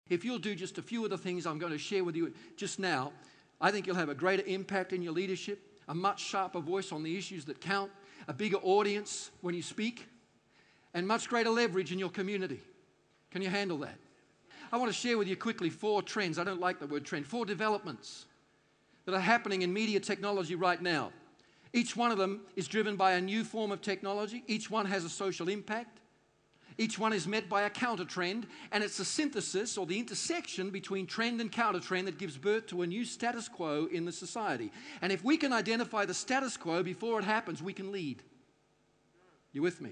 If you'll do just a few of the things I'm going to share with you just now, I think you'll have a greater impact in your leadership, a much sharper voice on the issues that count, a bigger audience when you speak, and much greater leverage in your community. Can you handle that? I want to share with you quickly 4 trends. I don't like the word trend. 4 developments that are happening in media technology right now. Each one of them is driven by a new form of technology. Each one has a social impact. Each one is met by a counter-trend, and it's the synthesis or the intersection between trend and counter-trend that gives birth to a new status quo in the society. And if we can identify the status quo before it happens, we can lead. You with me?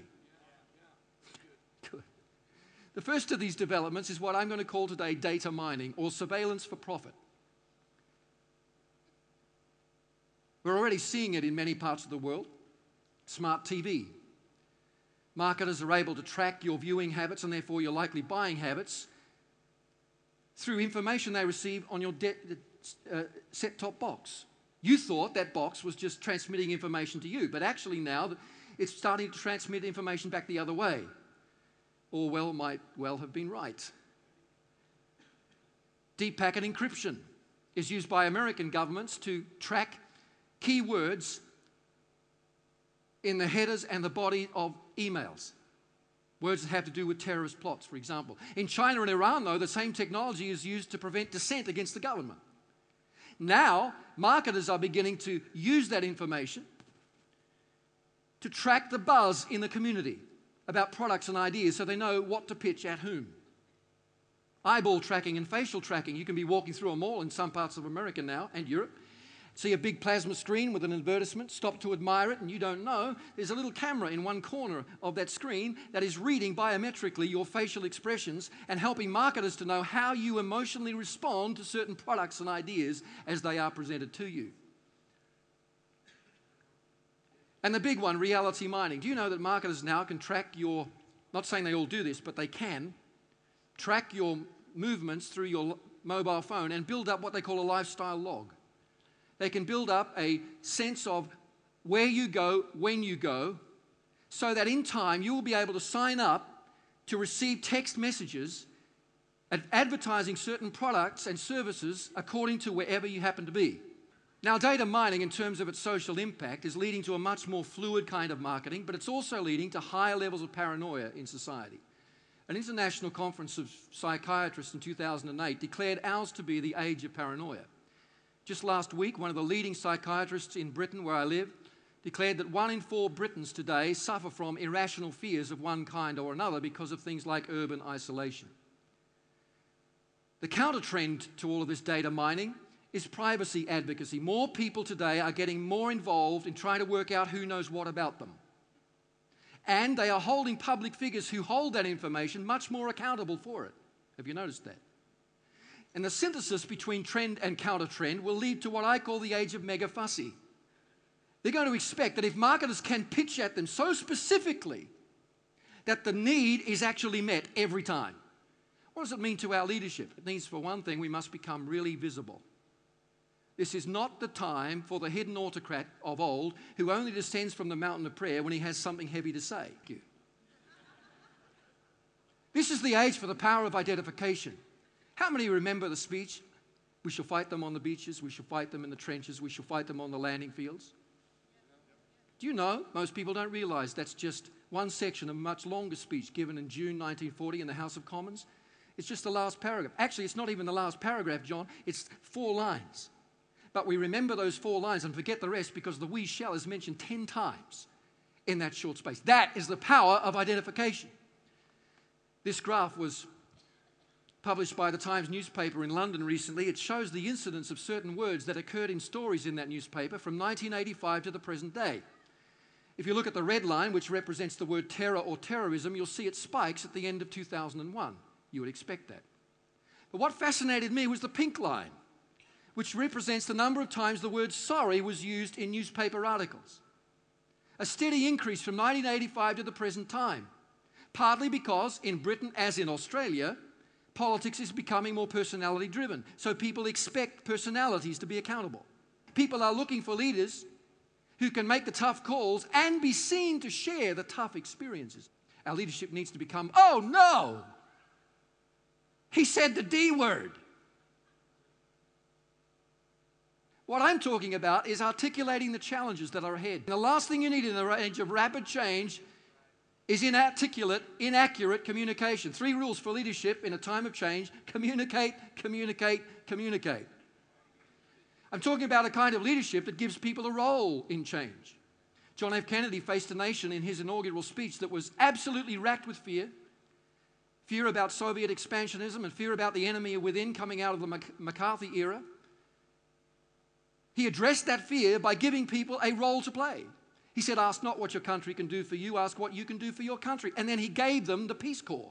Good. The first of these developments is what I'm going to call today data mining, or surveillance for profit. We're already seeing it in many parts of the world. Smart TV. Marketers are able to track your viewing habits and therefore your likely buying habits through information they receive on your set-top box. You thought that box was just transmitting information to you, but actually now it's starting to transmit information back the other way. Orwell might well have been right. Deep packet encryption is used by American governments to track keywords in the headers and the body of emails. Words that have to do with terrorist plots, for example. In China and Iran, though, the same technology is used to prevent dissent against the government. Now, marketers are beginning to use that information to track the buzz in the community about products and ideas so they know what to pitch at whom. Eyeball tracking and facial tracking. You can be walking through a mall in some parts of America now and Europe, see a big plasma screen with an advertisement, stop to admire it, and you don't know, there's a little camera in one corner of that screen that is reading biometrically your facial expressions and helping marketers to know how you emotionally respond to certain products and ideas as they are presented to you. And the big one, reality mining. Do you know that marketers now can track your, not saying they all do this, but they can, track your movements through your mobile phone and build up what they call a lifestyle log. They can build up a sense of where you go, when you go, so that in time you will be able to sign up to receive text messages advertising certain products and services according to wherever you happen to be. Now, data mining, in terms of its social impact, is leading to a much more fluid kind of marketing, but it's also leading to higher levels of paranoia in society. An international conference of psychiatrists in 2008 declared ours to be the age of paranoia. Just last week, one of the leading psychiatrists in Britain, where I live, declared that 1 in 4 Britons today suffer from irrational fears of one kind or another because of things like urban isolation. The counter-trend to all of this data mining is privacy advocacy. More people today are getting more involved in trying to work out who knows what about them. And they are holding public figures who hold that information much more accountable for it. Have you noticed that? And the synthesis between trend and counter-trend will lead to what I call the age of mega fussy. They're going to expect that if marketers can pitch at them so specifically that the need is actually met every time. What does it mean to our leadership? It means, for one thing, we must become really visible. This is not the time for the hidden autocrat of old who only descends from the mountain of prayer when he has something heavy to say. This is the age for the power of identification. How many remember the speech? We shall fight them on the beaches, we shall fight them in the trenches, we shall fight them on the landing fields. Do you know, most people don't realize that's just one section of a much longer speech given in June 1940 in the House of Commons. It's just the last paragraph. Actually, it's not even the last paragraph, John. It's 4 lines. But we remember those 4 lines and forget the rest because the we shall is mentioned 10 times in that short space. That is the power of identification. This graph was published by the Times newspaper in London recently. It shows the incidence of certain words that occurred in stories in that newspaper from 1985 to the present day. If you look at the red line, which represents the word terror or terrorism, you'll see it spikes at the end of 2001. You would expect that. But what fascinated me was the pink line, which represents the number of times the word sorry was used in newspaper articles. A steady increase from 1985 to the present time, partly because in Britain, as in Australia, politics is becoming more personality-driven, so people expect personalities to be accountable. People are looking for leaders who can make the tough calls and be seen to share the tough experiences. Our leadership needs to become, oh no! He said the D word. What I'm talking about is articulating the challenges that are ahead. The last thing you need in the age of rapid change is inarticulate, inaccurate communication. 3 rules for leadership in a time of change: communicate, communicate, communicate. I'm talking about a kind of leadership that gives people a role in change. John F. Kennedy faced a nation in his inaugural speech that was absolutely racked with fear. Fear about Soviet expansionism and fear about the enemy within coming out of the McCarthy era. He addressed that fear by giving people a role to play. He said, ask not what your country can do for you, ask what you can do for your country. And then he gave them the Peace Corps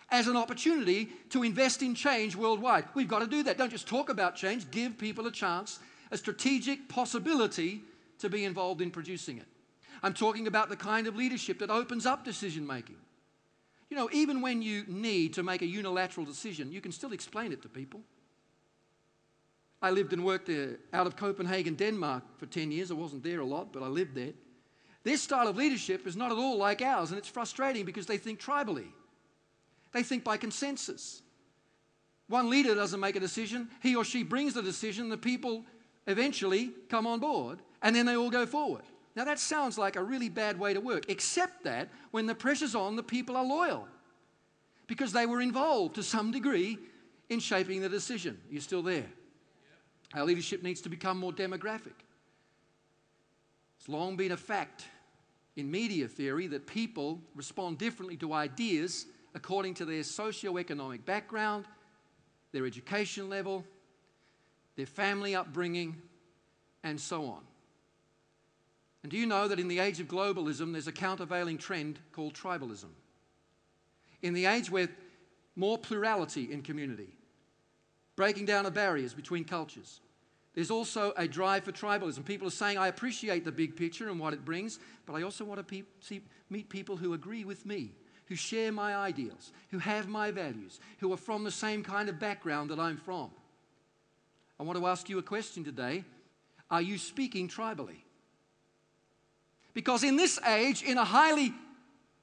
as an opportunity to invest in change worldwide. We've got to do that. Don't just talk about change, give people a chance, a strategic possibility to be involved in producing it. I'm talking about the kind of leadership that opens up decision making. You know, even when you need to make a unilateral decision, you can still explain it to people. I lived and worked out of Copenhagen, Denmark for 10 years. I wasn't there a lot, but I lived there. Their style of leadership is not at all like ours, and it's frustrating because they think tribally. They think by consensus. One leader doesn't make a decision. He or she brings the decision. The people eventually come on board, and then they all go forward. Now, that sounds like a really bad way to work, except that when the pressure's on, the people are loyal because they were involved to some degree in shaping the decision. You're still there. Our leadership needs to become more demographic. It's long been a fact in media theory that people respond differently to ideas according to their socioeconomic background, their education level, their family upbringing, and so on. And do you know that in the age of globalism, there's a countervailing trend called tribalism? In the age with more plurality in community, breaking down of barriers between cultures, there's also a drive for tribalism. People are saying, I appreciate the big picture and what it brings, but I also want to meet people who agree with me, who share my ideals, who have my values, who are from the same kind of background that I'm from. I want to ask you a question today. Are you speaking tribally? Because in this age, in a highly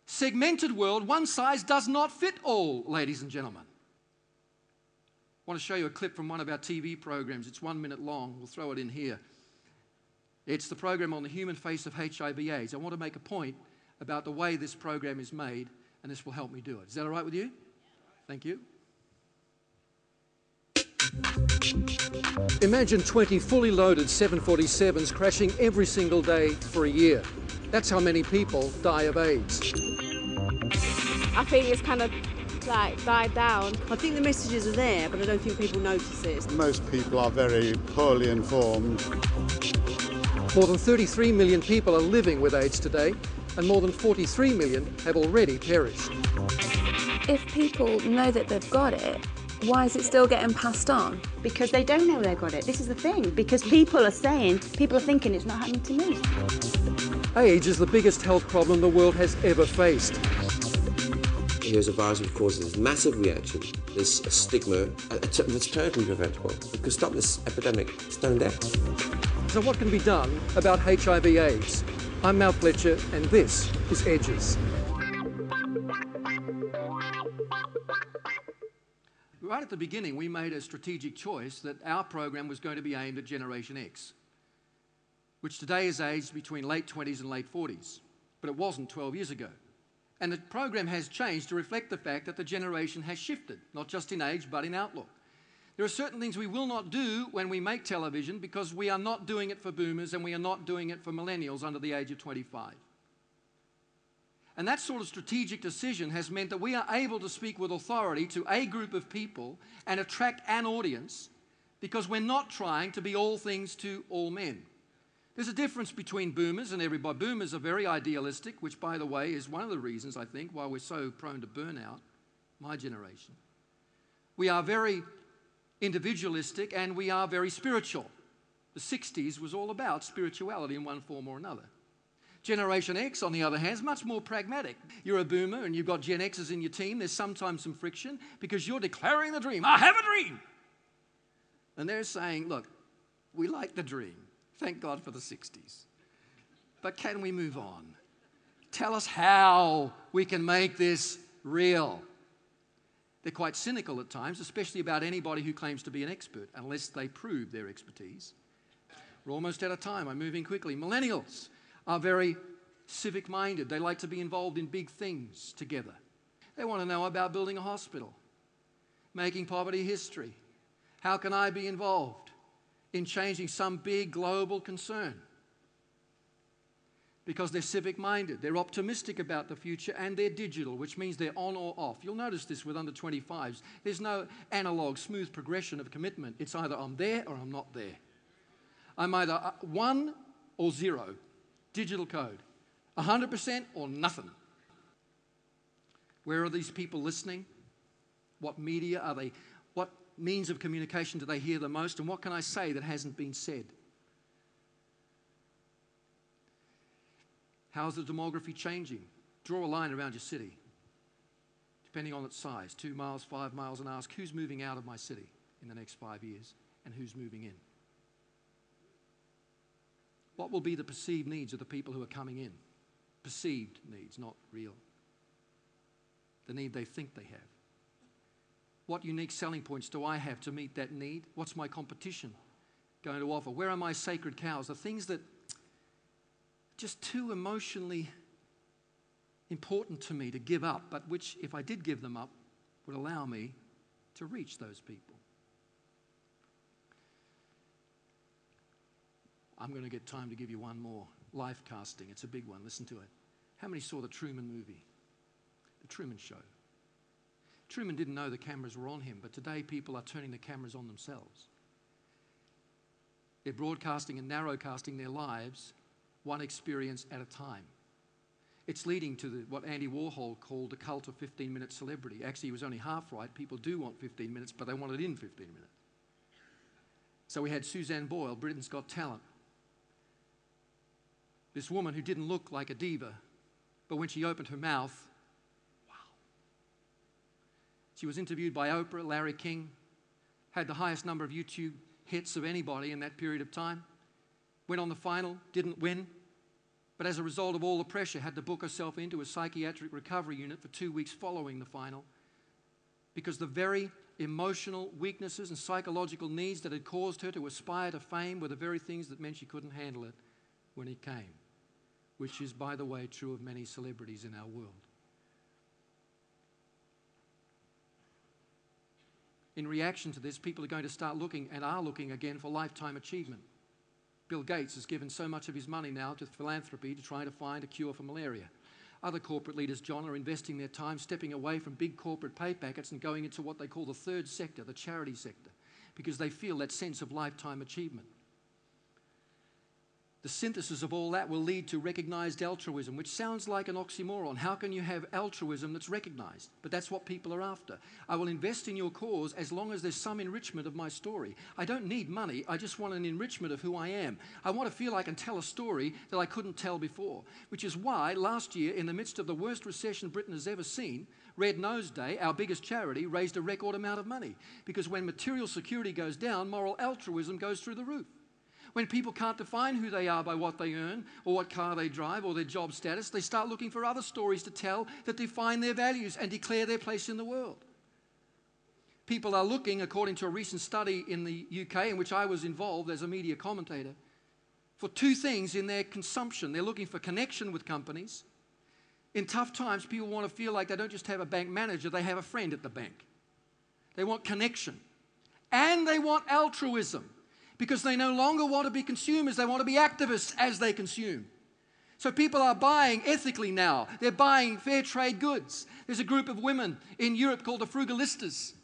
segmented world, one size does not fit all, ladies and gentlemen. I want to show you a clip from one of our TV programs. It's 1 minute long. We'll throw it in here. It's the program on the human face of HIV/AIDS. I want to make a point about the way this program is made, and this will help me do it. Is that all right with you? Thank you. Imagine 20 fully loaded 747s crashing every single day for a year. That's how many people die of AIDS. I think it's kind of died down. I think the messages are there, but I don't think people notice it. Most people are very poorly informed. More than 33 million people are living with AIDS today, and more than 43 million have already perished. If people know that they've got it, why is it still getting passed on? Because they don't know they've got it. This is the thing. Because people are thinking it's not happening to me. AIDS is the biggest health problem the world has ever faced. Here's a virus which causes this massive reaction, this stigma, that's terribly preventable. We could stop this epidemic stone dead. So what can be done about HIV/AIDS? I'm Fletcher, and this is Edges. Right at the beginning, we made a strategic choice that our program was going to be aimed at Generation X, which today is aged between late 20s and late 40s, but it wasn't 12 years ago. And the program has changed to reflect the fact that the generation has shifted, not just in age, but in outlook. There are certain things we will not do when we make television because we are not doing it for boomers and we are not doing it for millennials under the age of 25. And that sort of strategic decision has meant that we are able to speak with authority to a group of people and attract an audience because we're not trying to be all things to all men. There's a difference between boomers and everybody. Boomers are very idealistic, which, by the way, is one of the reasons, I think, why we're so prone to burnout, my generation. We are very individualistic and we are very spiritual. The 60s was all about spirituality in one form or another. Generation X, on the other hand, is much more pragmatic. You're a boomer and you've got Gen Xers in your team. There's sometimes some friction because you're declaring the dream. I have a dream! And they're saying, look, we like the dream. Thank God for the 60s. But can we move on? Tell us how we can make this real. They're quite cynical at times, especially about anybody who claims to be an expert, unless they prove their expertise. We're almost out of time. I'm moving quickly. Millennials are very civic-minded. They like to be involved in big things together. They want to know about building a hospital, making poverty history. How can I be involved in changing some big global concern? Because they're civic-minded, they're optimistic about the future, and they're digital, which means they're on or off. You'll notice this with under 25s. There's no analog, smooth progression of commitment. It's either I'm there or I'm not there. I'm either 1 or 0, digital code, 100% or nothing. Where are these people listening? What media are they? What means of communication do they hear the most? And what can I say that hasn't been said? How's the demography changing? Draw a line around your city, depending on its size, 2 miles, 5 miles, and ask who's moving out of my city in the next 5 years and who's moving in. What will be the perceived needs of the people who are coming in? Perceived needs, not real. The need they think they have. What unique selling points do I have to meet that need? What's my competition going to offer? Where are my sacred cows? The things that just too emotionally important to me to give up, but which, if I did give them up, would allow me to reach those people. I'm going to get time to give you one more. Life casting, it's a big one. Listen to it. How many saw the Truman movie? The Truman Show. Truman didn't know the cameras were on him, but today people are turning the cameras on themselves. They're broadcasting and narrowcasting their lives one experience at a time. It's leading to what Andy Warhol called the cult of 15-minute celebrity. Actually, he was only half right. People do want 15 minutes, but they want it in 15 minutes. So we had Suzanne Boyle, Britain's Got Talent. This woman who didn't look like a diva, but when she opened her mouth, wow. She was interviewed by Oprah, Larry King, had the highest number of YouTube hits of anybody in that period of time. Went on the final, didn't win, but as a result of all the pressure, had to book herself into a psychiatric recovery unit for 2 weeks following the final, because the very emotional weaknesses and psychological needs that had caused her to aspire to fame were the very things that meant she couldn't handle it when it came, which is, by the way, true of many celebrities in our world. In reaction to this, people are going to start looking and are looking again for lifetime achievement. Bill Gates has given so much of his money now to philanthropy to try to find a cure for malaria. Other corporate leaders, John, are investing their time stepping away from big corporate pay packets and going into what they call the third sector, the charity sector, because they feel that sense of lifetime achievement. The synthesis of all that will lead to recognized altruism, which sounds like an oxymoron. How can you have altruism that's recognized? But that's what people are after. I will invest in your cause as long as there's some enrichment of my story. I don't need money. I just want an enrichment of who I am. I want to feel I can tell a story that I couldn't tell before, which is why last year, in the midst of the worst recession Britain has ever seen, Red Nose Day, our biggest charity, raised a record amount of money. Because when material security goes down, moral altruism goes through the roof. When people can't define who they are by what they earn or what car they drive or their job status, they start looking for other stories to tell that define their values and declare their place in the world. People are looking, according to a recent study in the UK, in which I was involved as a media commentator, for two things in their consumption. They're looking for connection with companies. In tough times, people want to feel like they don't just have a bank manager, they have a friend at the bank. They want connection. And they want altruism. Because they no longer want to be consumers, they want to be activists as they consume. So people are buying ethically now. They're buying fair trade goods. There's a group of women in Europe called the frugalistas.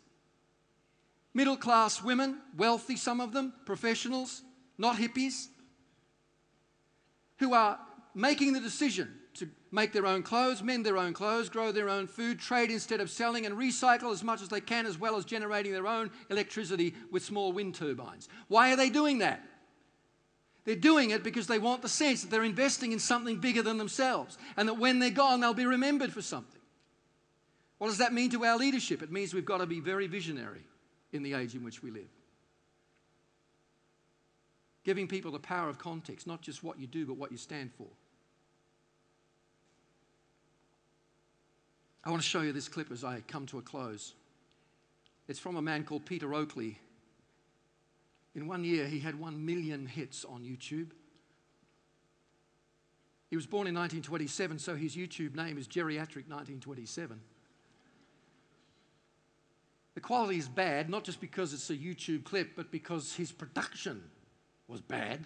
Middle class women, wealthy some of them, professionals, not hippies, who are making the decision to make their own clothes, mend their own clothes, grow their own food, trade instead of selling, and recycle as much as they can, as well as generating their own electricity with small wind turbines. Why are they doing that? They're doing it because they want the sense that they're investing in something bigger than themselves, and that when they're gone, they'll be remembered for something. What does that mean to our leadership? It means we've got to be very visionary in the age in which we live. Giving people the power of context, not just what you do, but what you stand for. I want to show you this clip as I come to a close. It's from a man called Peter Oakley. In 1 year, he had 1 million hits on YouTube. He was born in 1927, so his YouTube name is Geriatric 1927. The quality is bad, not just because it's a YouTube clip, but because his production was bad.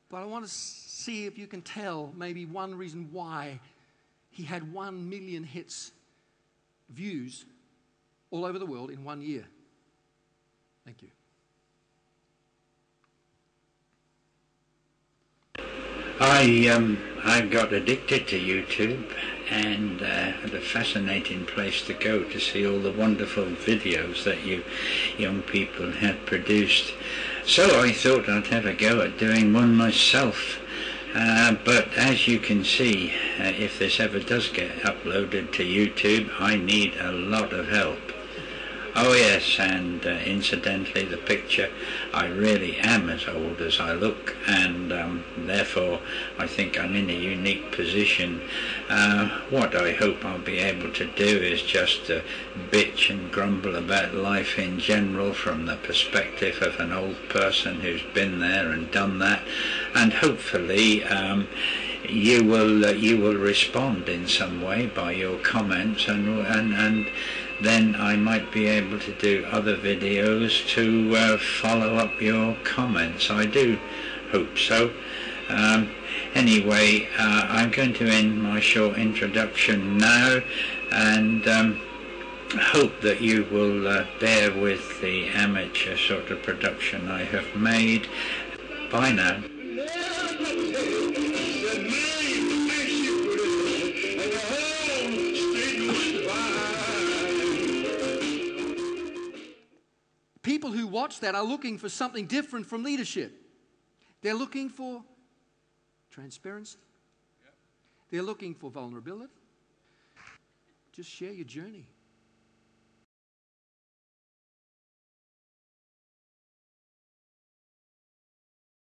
But I want to see if you can tell maybe one reason why he had 1 million hits, views, all over the world in 1 year. Thank you. I got addicted to YouTube and had a fascinating place to go to see all the wonderful videos that you young people had produced. So I thought I'd have a go at doing one myself. But as you can see, if this ever does get uploaded to YouTube, I need a lot of help. Oh yes, and incidentally, the picture, I really am as old as I look, and therefore I think I'm in a unique position. What I hope I'll be able to do is just bitch and grumble about life in general from the perspective of an old person who's been there and done that, and hopefully you will respond in some way by your comments, and then I might be able to do other videos to follow up your comments. I do hope so. Anyway, I'm going to end my short introduction now, and hope that you will bear with the amateur sort of production I have made. Bye now. People who watch that are looking for something different from leadership. They're looking for transparency. They're looking for vulnerability. Just share your journey.